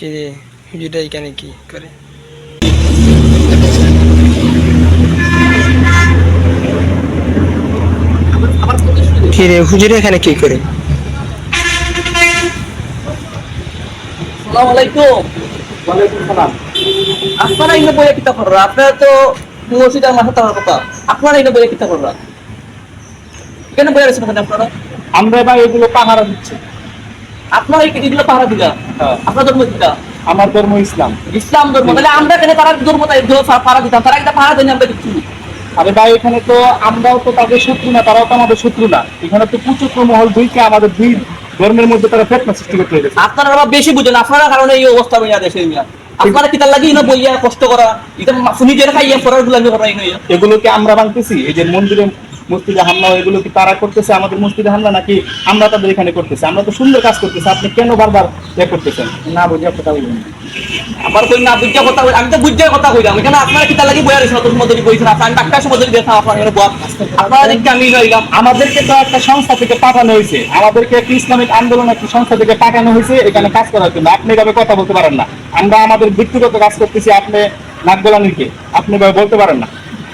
কি রে, হুজুরটা এখানে কি করে? কি রে, হুজুর এখানে কি করে? আসসালামু আলাইকুম। ওয়ালাইকুম সালাম। আপনারা এখানে বইয়ে কিতাব পড়রা, আপনারা তো মসজিদের মাথা থাকার কথা, আপনারা এখানে বইয়ে কিতাব পড়রা, এখানে বইয়ে রয়েছেন কেন আপনারা? আমরা ভাই এগুলো পাহারা দিচ্ছি। আপনারা এগুলো পাহারা দিলা? হ্যাঁ। আপনার ধর্ম কিটা? আমার ধর্ম ইসলাম। ইসলাম ধর্ম। তাহলে আমরা কেন তারা ধর্ম পাহারা দিতাম, তারা একটা পাহারা দেন আমরা দিচ্ছি। আরে ভাই এখানে তো আমরাও তো তাদের শত্রু না, তারাও তো আমাদের শত্রু না। এখানে তো কুচক্র মহল দুইকে আমাদের দুই ধর্মের মধ্যে তারা ফেতনা সৃষ্টি করতে হয়েছে। আপনারা আবার বেশি বুঝেন, আপনারা কারণে এই অবস্থা হইয়া দেশে মিয়া। আপনারা কিতার লাগি না বইয়া কষ্ট করা, এটা নিজের খাইয়া পড়ার গুলামি করা ইয়া। এগুলো কি আমরা ভাঙতেছি? এই যে মসজিদে হামলা, এগুলো কি তারা করতেছে আমাদের মসজিদে হামলা, নাকি আমরা তাদের এখানে করতেছি? আমরা তো সুন্দর কাজ করতেছি, আপনি কেন বারবার করতেছেন? না বুঝে কথা বলুন। আবার কই না বুঝা কথা কই, আমি তো বুঝা কথা কইলাম। এখানে আপনারা কিতার লাগি বইয়া রইছেন, তোর মধ্যে কইছেন আপনি ডাক্তার সমাজের দেখা আপনারা বল। আপনারা দেখি আমি হইলাম, আমাদেরকে তো একটা সংস্থা থেকে পাঠানো হয়েছে, আমাদেরকে একটা ইসলামিক আন্দোলন একটা সংস্থা থেকে পাঠানো হয়েছে এখানে কাজ করার জন্য। আপনি এভাবে কথা বলতে পারেন না। আমরা আমাদের ব্যক্তিগত কাজ করতেছি, আপনি নাক গলানিকে আপনি এভাবে বলতে পারেন না।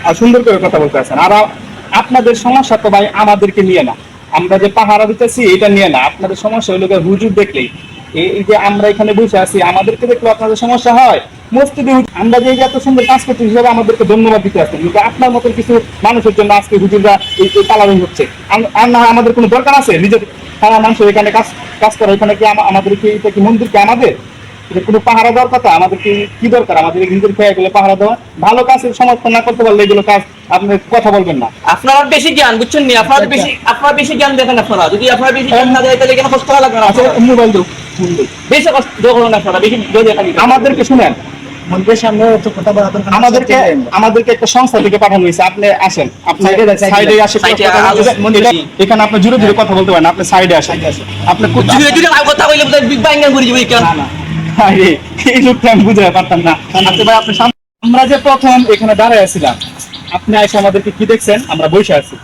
আর সুন্দর করে কথা বলতে আছেন। আর আপনাদের সমস্যা তো ভাই আমাদেরকে নিয়ে না, আমরা যে পাহারা দিতেছি এটা নিয়ে না। আপনাদের সমস্যা হলো হুজুর দেখলেই, এই যে আমরা এখানে বসে আছি, আমাদেরকে দেখলে আপনাদের সমস্যা হয়। মসজিদে আমরা যে এত সুন্দর কাজ করছি হিসাবে আমাদেরকে ধন্যবাদ দিতে আসছেন, কিন্তু আপনার মতন কিছু মানুষের জন্য আজকে হুজুররা এই পালানো হচ্ছে। আর না আমাদের কোনো দরকার আছে নিজের সারা মানুষের এখানে কাজ করা? এখানে কি আমাদের কি এটা কি মন্দির কি আমাদের? এটা কোনো পাহারা দেওয়ার কথা? আমাদের কি দরকার আমাদের নিজের খেয়ে এগুলো পাহারা দেওয়া? ভালো কাজের সমর্থন না করতে পারলে এগুলো কাজ আপনি কথা বলবেন না। আপনারা বেশি জ্ঞান বুঝছেন নি, আপনারা বেশি জ্ঞান দেখেন। আপনারা যদি আপনারা বেশি জ্ঞান না দেয় তাহলে কেন কষ্ট লাগবে না? মোবাইল দাও, বেশি কষ্ট দেখুন না, আপনারা বেশি দেখে খালি আমাদেরকে শুনেন। মন্দিরের সামনে তো কথা বলা দরকার না। আমাদেরকে একটা সংস্থা থেকে পাঠানো হয়েছে, আপনি আসেন, আপনি সাইডে আসেন, এখানে আপনি জোরে জোরে কথা বলতে পারেন, আপনি সাইডে আসেন। আপনি যদি যদি আর কথা কইলে বোধহয় বিগ ব্যাং করে যাবে কেন? না আরে এই লোকটা আমি বুঝতে পারতাম না। আচ্ছা ভাই আপনি আমরা যে প্রথম এখানে দাঁড়ায় আছিলাম, আপনি এসে আমাদেরকে কি দেখছেন? আমরা বসে আছি,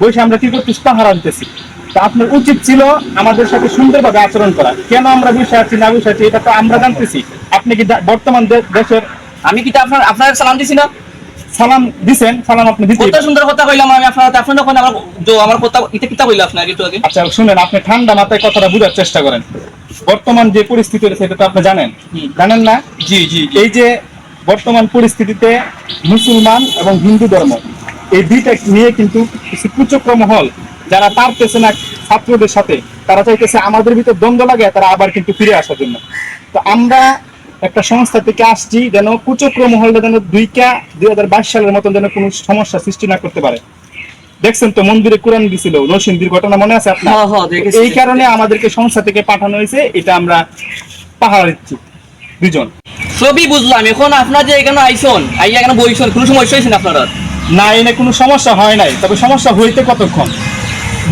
বসে আমরা কি করতেছি? পাহারা দিতেছি। তা আপনার উচিত ছিল আমাদের সাথে সুন্দরভাবে আচরণ করা। কেন আমরা বসে আছি না বসে আছি এটা তো আমরা জানতেছি। আপনি কি বর্তমান দেশের, আমি কি আপনার সালাম দিছি না? সালাম দিছেন, সালাম আপনি দিতে কত সুন্দর কথা কইলাম আমি আপনার যখন আমার কথা এটা কিতা কইলা আপনার একটু আগে। আচ্ছা শুনেন, আপনি ঠান্ডা মাথায় কথাটা বুঝার চেষ্টা করেন। বর্তমান যে পরিস্থিতি রয়েছে এটা তো আপনি জানেন না? জি জি। এই যে বর্তমান পরিস্থিতিতে মুসলমান এবং হিন্দু ধর্ম এই দুইটা নিয়ে কিন্তু কিছু কুচক্র মহল যারা পারতেছে না ছাত্রদের সাথে, তারা চাইতেছে আমাদের ভিতর দ্বন্দ্ব লাগে তারা আবার কিন্তু ফিরে আসার জন্য। তো আমরা একটা সংস্থা থেকে আসছি যেন কুচক্র মহলটা যেন 2022 সালের মতন যেন কোনো সমস্যা সৃষ্টি না করতে পারে। দেখছেন তো মন্দিরে কোরআন দিছিল, নরসিংদীর ঘটনা মনে আছে আপনার? এই কারণে আমাদেরকে সংস্থা থেকে পাঠানো হয়েছে, এটা আমরা পাহারা দিচ্ছি দুজন। সবই বুঝলাম। এখন আপনার যে এখানে আইসন আইয়া এখানে বইসন, কোনো সমস্যা হয়েছে না আপনারা? না, এনে কোনো সমস্যা হয় নাই, তবে সমস্যা হইতে কতক্ষণ।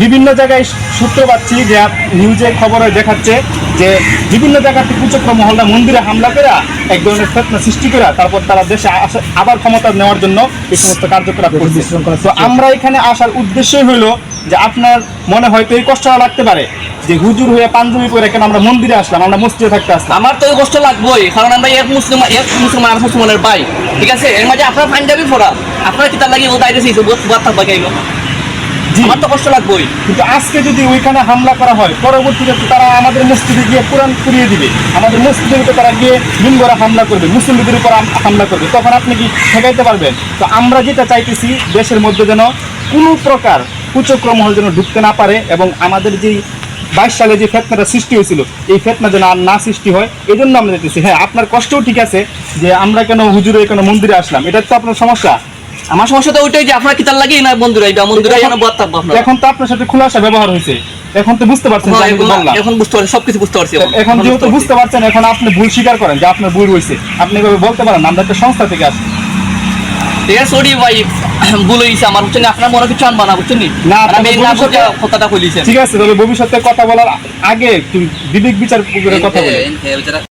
বিভিন্ন জায়গায় সূত্র পাচ্ছি যে নিউজে খবরে দেখাচ্ছে যে বিভিন্ন জায়গাতে কুচক্র মহল্লা মন্দিরে হামলা করে এক ধরনের ফেতনা সৃষ্টি করে তারপর তারা দেশে আবার ক্ষমতা নেওয়ার জন্য এই সমস্ত কার্যকলাপ করছে। তো আমরা এখানে আসার উদ্দেশ্যই হলো যে আপনার মনে হয়তো এই কষ্টটা লাগতে পারে যে হুজুর হয়ে পাঞ্জাবি পরে কেন আমরা মন্দিরে আসলাম, আমরা মসজিদে থাকতে আসলাম। আমার তো কষ্ট লাগবেই, কারণ আমরা এক মুসলমানের ভাই, ঠিক আছে? এর মাঝে আপনার পাঞ্জাবি পরা, আপনার কিতাব লাগিয়ে ও দাইতেছি আমার তো কষ্ট লাগবেই। কিন্তু আজকে যদি ওইখানে হামলা করা হয়, পরবর্তীতে তারা আমাদের মসজিদে গিয়ে কোরআন পুড়িয়ে দিবে, আমাদের মসজিদের উপর তারা গিয়ে মিনবরা হামলা করবে, মুসলিমদের উপর হামলা করবে, তখন আপনি কি ঠেকাইতে পারবেন? তো আমরা যেটা চাইতেছি দেশের মধ্যে যেন কোনো প্রকার কুচক্র মহল যেন ঢুকতে না পারে, এবং আমাদের যেই 22 সালে যে ফেতনাটা সৃষ্টি হয়েছিল এই ফেতনা যেন আর না সৃষ্টি হয়, এই জন্য আমরা যেতেছি। হ্যাঁ, আপনার কষ্টও ঠিক আছে যে আমরা কেন হুজুরে কেন মন্দিরে আসলাম, এটা তো আপনার সমস্যা। আমার সমস্যা তো ওইটাই যে আপনার কিতাব লাগিয়ে না মন্দিরে এখন তো আপনার সাথে খোলাসা ব্যবহার হয়েছে, এখন তো বুঝতে পারছেন, এখন বুঝতে পারছি, সবকিছু বুঝতে পারছি। এখন যেহেতু বুঝতে পারছেন, এখন আপনি ভুল স্বীকার করেন যে আপনার ভুল হয়েছে, আপনি এভাবে বলতে পারেন আমরা একটা সংস্থা থেকে আসি। ঠিক আছে, সরি ভাই, ভুল হয়েছে আমার, বুঝছেন? আপনার মনে কিছু আনবা না, বুঝছেন না? আমি কথাটা বলেছি। ঠিক আছে, তবে ভবিষ্যতে কথা বলার আগে বিবেক বিচার করে কথা বলে।